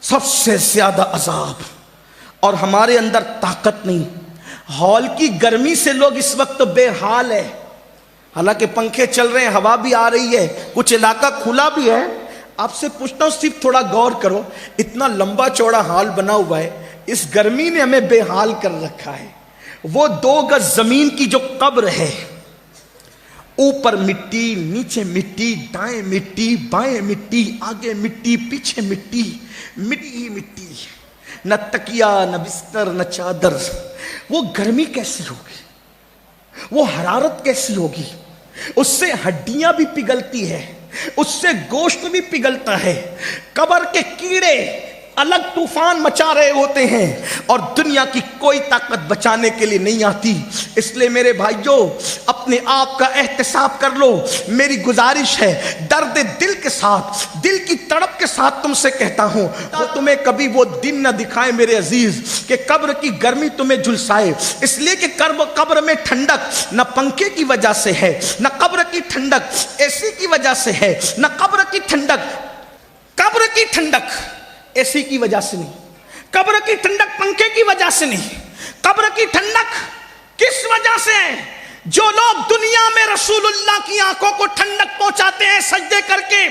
سب سے زیادہ عذاب، اور ہمارے اندر طاقت نہیں۔ ہال کی گرمی سے لوگ اس وقت بے حال ہے، حالانکہ پنکھے چل رہے ہیں، ہوا بھی آ رہی ہے، کچھ علاقہ کھلا بھی ہے۔ آپ سے پوچھتا ہوں، صرف تھوڑا غور کرو، اتنا لمبا چوڑا ہال بنا ہوا ہے، اس گرمی نے ہمیں بے حال کر رکھا ہے۔ وہ 2 گز زمین کی جو قبر ہے، اوپر مٹی، نیچے مٹی، دائیں مٹی، بائیں مٹی، آگے مٹی، پیچھے مٹی، مٹی ہی مٹی، نہ تکیا، نہ بستر، نہ چادر۔ وہ گرمی کیسی ہوگی، وہ حرارت کیسی ہوگی، اس سے ہڈیاں بھی پگھلتی ہے، اس سے گوشت بھی پگھلتا ہے۔ قبر کے کیڑے الگ طوفان مچا رہے ہوتے ہیں، اور دنیا کی کوئی طاقت بچانے کے لیے نہیں آتی۔ اس لیے میرے بھائیوں، اپنے آپ کا احتساب کر لو۔ میری گزارش ہے، درد دل کے ساتھ، دل کی تڑپ کے ساتھ تم سے کہتا ہوں، تمہیں کبھی وہ دن نہ دکھائے میرے عزیز کہ قبر کی گرمی تمہیں جھلسائے۔ اس لیے کہ قبر میں ٹھنڈک نہ پنکھے کی وجہ سے ہے، نہ قبر کی ٹھنڈک اے سی کی وجہ سے ہے، نہ قبر کی ٹھنڈک اے سی کی وجہ سے نہیں، قبر کی ٹھنڈک پنکھے کی وجہ سے نہیں۔ قبر کی ٹھنڈک کس وجہ سے ہے؟ جو لوگ دنیا میں رسول اللہ کی آنکھوں کو ٹھنڈک پہنچاتے ہیں سجدے کر کے،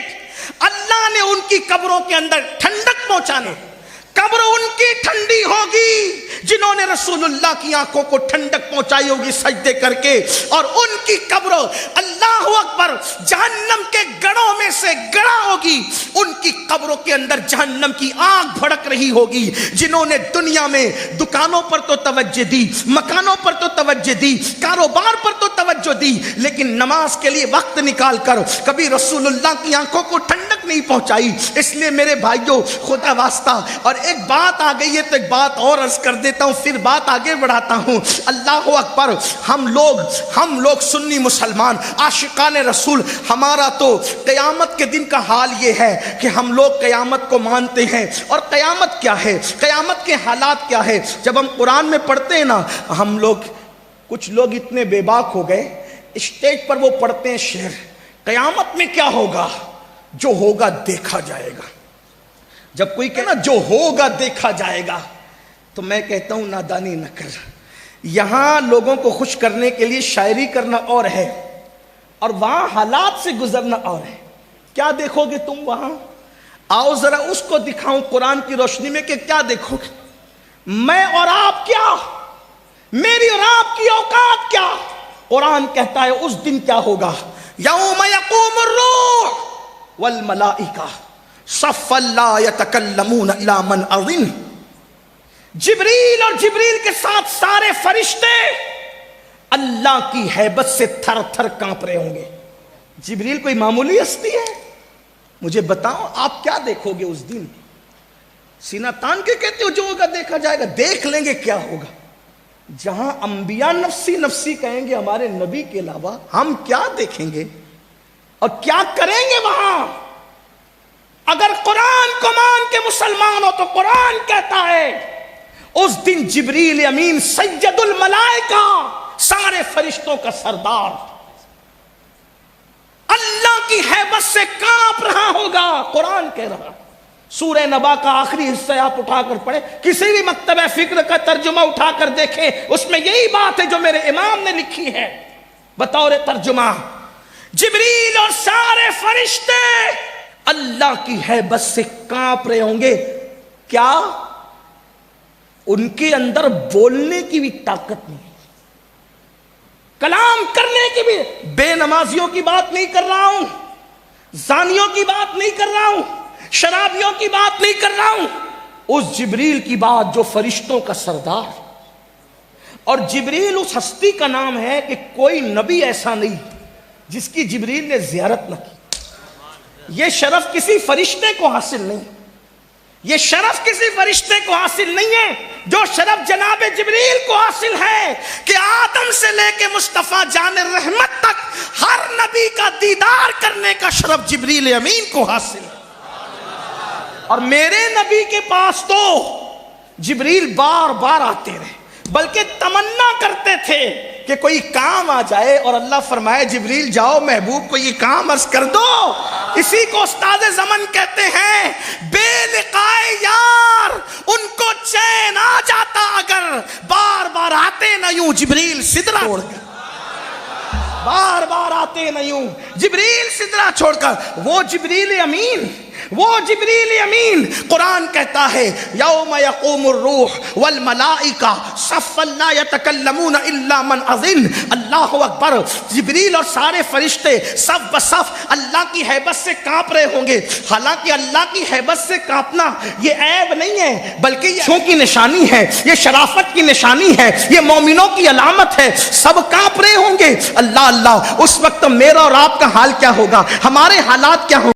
اللہ نے ان کی قبروں کے اندر ٹھنڈک پہنچانے۔ قبر ان کی ٹھنڈی ہوگی جنہوں نے رسول اللہ کی آنکھوں کو ٹھنڈک پہنچائی ہوگی سجدے کر کے، اور ان کی قبر اللہ اکبر جہنم کے گڑھوں میں سے گڑھا ہوگی۔ ان کی قبروں کے اندر جہنم کی آگ بھڑک رہی ہوگی۔ جنہوں نے دنیا میں دکانوں پر تو توجہ دی، مکانوں پر تو توجہ دی، کاروبار پر تو توجہ دی، لیکن نماز کے لیے وقت نکال کر کبھی رسول اللہ کی آنکھوں کو ٹھنڈک نہیں پہنچائی۔ اس لیے میرے بھائیوں، خدا واسطہ، اور ایک بات آ گئی ہے تو ایک بات اور عرض کر دیتا ہوں، پھر بات آگے بڑھاتا ہوں۔ اللہ اکبر، ہم لوگ سنی مسلمان عاشقان رسول، ہمارا تو قیامت کے دن کا حال یہ ہے کہ ہم لوگ قیامت کو مانتے ہیں۔ اور قیامت کیا ہے، قیامت کے حالات کیا ہے؟ جب ہم قرآن میں پڑھتے ہیں نا، کچھ لوگ اتنے بے باک ہو گئے، اسٹیج پر وہ پڑھتے ہیں شعر، قیامت میں کیا ہوگا؟ جو ہوگا دیکھا جائے گا۔ جب کوئی کہنا جو ہوگا دیکھا جائے گا، تو میں کہتا ہوں نادانی نہ کر۔ یہاں لوگوں کو خوش کرنے کے لیے شاعری کرنا اور ہے، اور وہاں حالات سے گزرنا اور ہے۔ کیا دیکھو گے تم وہاں؟ آؤ ذرا اس کو دکھاؤں قرآن کی روشنی میں کہ کیا دیکھو گے۔ میں اور آپ کیا، میری اور آپ کی اوقات کیا؟ قرآن کہتا ہے اس دن کیا ہوگا؟ یوم یقوم الروح والملائکہ صفا لا یتکلمون الا من اذن۔ جبریل اور جبریل کے ساتھ سارے فرشتے اللہ کی ہیبت سے تھر تھر کانپ رہے ہوں گے۔ جبریل کوئی معمولی ہستی ہے؟ مجھے بتاؤ آپ کیا دیکھو گے اس دن؟ سینہ تان کے کہتے ہو جو ہوگا دیکھا جائے گا، دیکھ لیں گے کیا ہوگا۔ جہاں انبیاء نفسی نفسی کہیں گے ہمارے نبی کے علاوہ، ہم کیا دیکھیں گے اور کیا کریں گے وہاں؟ اگر قرآن کو مان کے مسلمان ہو تو قرآن کہتا ہے اس دن جبریل امین سید الملائکہ، سارے فرشتوں کا سردار، اللہ کی ہیبت سے کانپ رہا ہوگا۔ قرآن کہہ رہا۔ سورہ نبا کا آخری حصہ آپ اٹھا کر پڑھیں، کسی بھی مکتبہ فکر کا ترجمہ اٹھا کر دیکھیں، اس میں یہی بات ہے جو میرے امام نے لکھی ہے بطور ترجمہ۔ جبریل اور سارے فرشتے اللہ کی ہیبت سے کانپ رہے ہوں گے۔ کیا؟ ان کے اندر بولنے کی بھی طاقت نہیں، کلام کرنے کی بھی۔ بے نمازیوں کی بات نہیں کر رہا ہوں، زانیوں کی بات نہیں کر رہا ہوں، شرابیوں کی بات نہیں کر رہا ہوں، اس جبریل کی بات جو فرشتوں کا سردار۔ اور جبریل اس ہستی کا نام ہے کہ کوئی نبی ایسا نہیں جس کی جبریل نے زیارت نہ کی۔ یہ شرف کسی فرشتے کو حاصل نہیں، یہ شرف کسی فرشتے کو حاصل نہیں ہے جو شرف جناب جبریل کو حاصل ہے کہ آدم سے لے کے مصطفیٰ جان رحمت تک ہر نبی کا دیدار کرنے کا شرف جبریل امین کو حاصل ہے۔ اور میرے نبی کے پاس تو جبریل بار بار آتے رہے، بلکہ تمنا کرتے تھے کہ کوئی کام آ جائے، اور اللہ فرمائے جبریل جاؤ محبوب کو یہ کام عرض کر دو۔ اسی کو استاد زمن کہتے ہیں، بے لقائے یار جبریل سدرہ چھوڑ کر بار بار آتے نہیں ہوں، جبریل سدرہ چھوڑ کر، وہ جبریل امین، وہ جبریل امین قرآن کہتا ہے یوم یقوم الروح والملائکہ صفا لا یتکلمون الا من اذن، اللہ اکبر، جبریل اور سارے فرشتے صف بصف اللہ کی ہیبت سے کانپ رہے ہوں گے۔ حالانکہ اللہ کی ہیبت سے کانپنا یہ عیب نہیں ہے، بلکہ یہ اچھوں کی نشانی ہے، یہ شرافت کی نشانی ہے، یہ مومنوں کی علامت ہے۔ سب کانپ رہے ہوں گے، اللہ اللہ، اس وقت میرا اور آپ کا حال کیا ہوگا، ہمارے حالات کیا ہوں گے؟